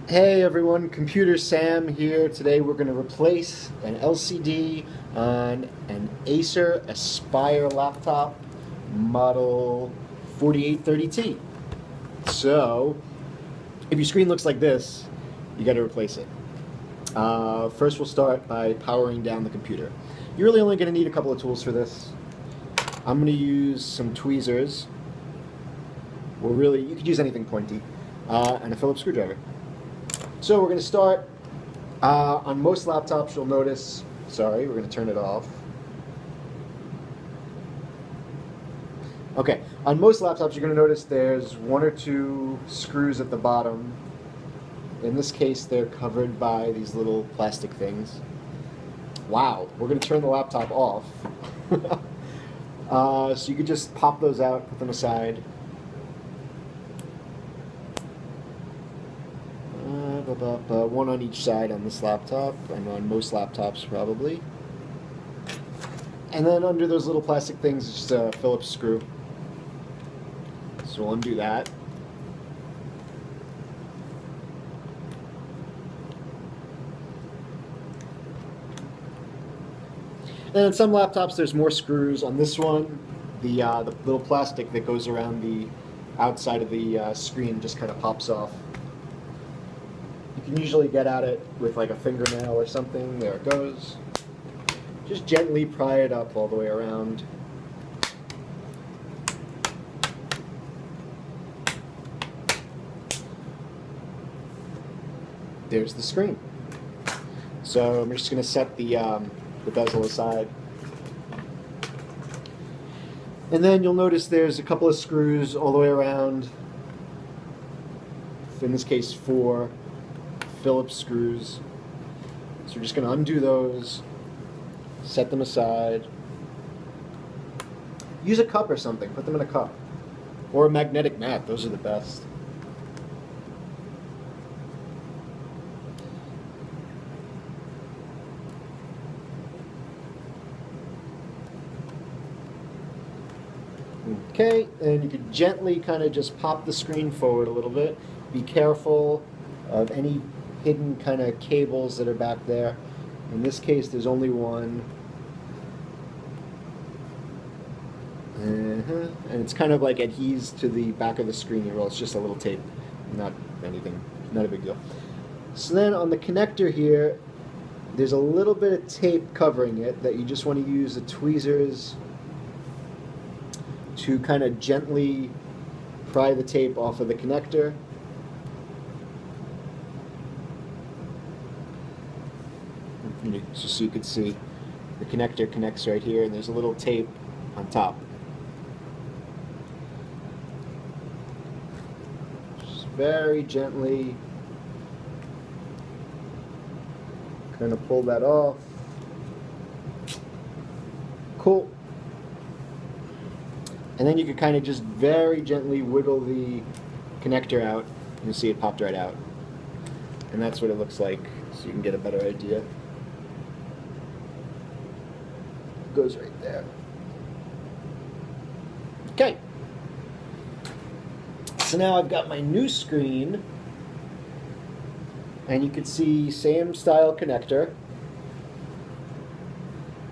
Hey everyone, Computer Sam here. Today we're going to replace an LCD on an Acer Aspire laptop model 4830T. So, if your screen looks like this, you got to replace it. First we'll start by powering down the computer. You're really only going to need a couple of tools for this. I'm going to use some tweezers. Well, really, you could use anything pointy. And a Phillips screwdriver. So we're going to start, on most laptops you'll notice, sorry, we're going to turn it off. Okay, on most laptops you're going to notice there's one or two screws at the bottom. In this case they're covered by these little plastic things. Wow, we're going to turn the laptop off. So you could just pop those out, put them aside. One on each side on this laptop, and on most laptops probably. And then under those little plastic things is just a Phillips screw. So we'll undo that. And on some laptops there's more screws. On this one, the little plastic that goes around the outside of the screen just kind of pops off. You can usually get at it with like a fingernail or something. There it goes. Just gently pry it up all the way around. There's the screen. So I'm just going to set the bezel aside. And then you'll notice there's a couple of screws all the way around. In this case, 4 Phillips screws. So we're just going to undo those, set them aside. Use a cup or something, put them in a cup. Or a magnetic mat, those are the best. Okay, and you could gently kind of just pop the screen forward a little bit. Be careful of any hidden kind of cables that are back there. In this case, there's only one. And it's kind of like adheres to the back of the screen. Well, it's just a little tape, not anything, not a big deal. So then on the connector here, there's a little bit of tape covering it that you just want to use the tweezers to kind of gently pry the tape off of the connector. Just so you can see, the connector connects right here, and there's a little tape on top. Just very gently kind of pull that off. Cool. And then you can kind of just very gently wiggle the connector out. You'll see it popped right out. And that's what it looks like, so you can get a better idea. Goes right there. Okay. So now I've got my new screen, and you can see same style connector.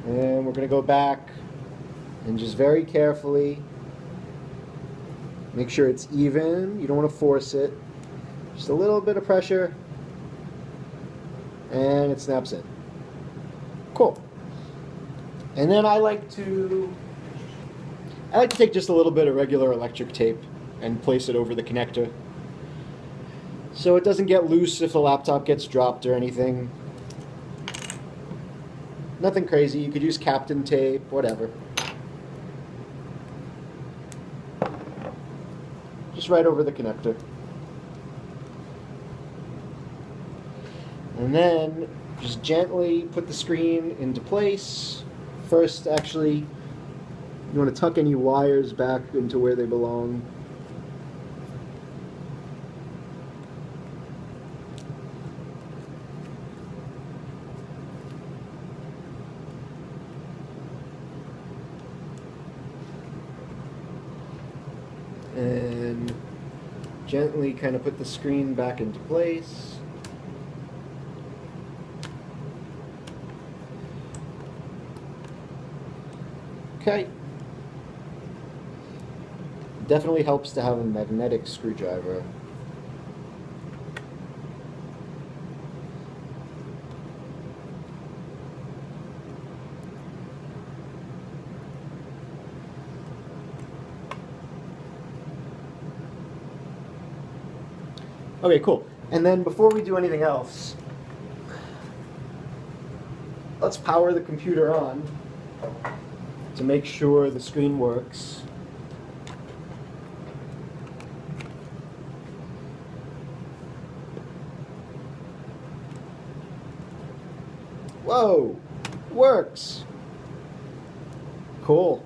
And we're going to go back and just very carefully make sure it's even. You don't want to force it. Just a little bit of pressure, and it snaps in. Cool. And then I like to take just a little bit of regular electric tape and place it over the connector, so it doesn't get loose if the laptop gets dropped or anything. Nothing crazy. You could use Captain tape, whatever. Just right over the connector. And then just gently put the screen into place. First, actually, you want to tuck any wires back into where they belong. And gently kind of put the screen back into place. Okay. Definitely helps to have a magnetic screwdriver. Okay, cool. And then before we do anything else, let's power the computer on to make sure the screen works. Whoa, works. Cool.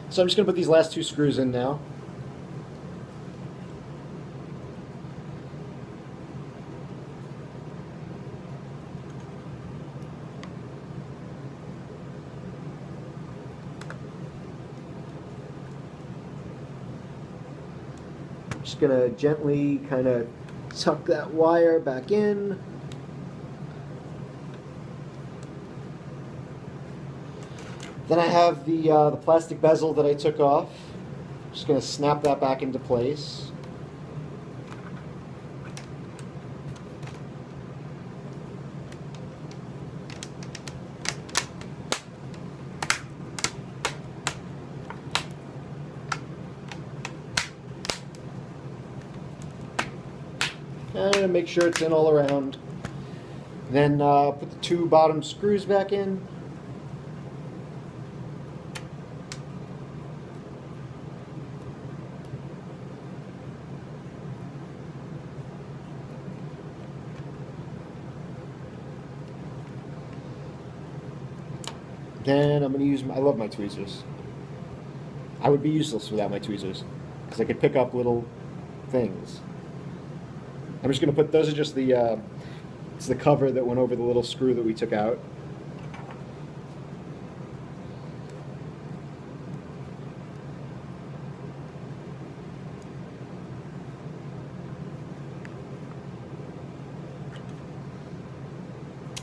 So I'm just going to put these last two screws in now. Just going to gently kind of tuck that wire back in. Then I have the plastic bezel that I took off. Just going to snap that back into place. And make sure it's in all around. Then put the two bottom screws back in. Then I'm going to use I love my tweezers. I would be useless without my tweezers because I could pick up little things. I'm just going to put, those are just the, it's the cover that went over the little screw that we took out.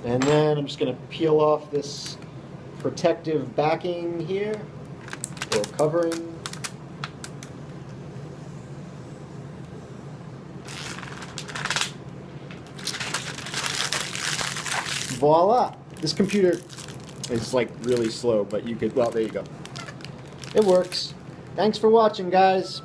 And then I'm just going to peel off this protective backing here, or covering. Voila! This computer is like really slow, but you could, well, there you go. It works. Thanks for watching, guys.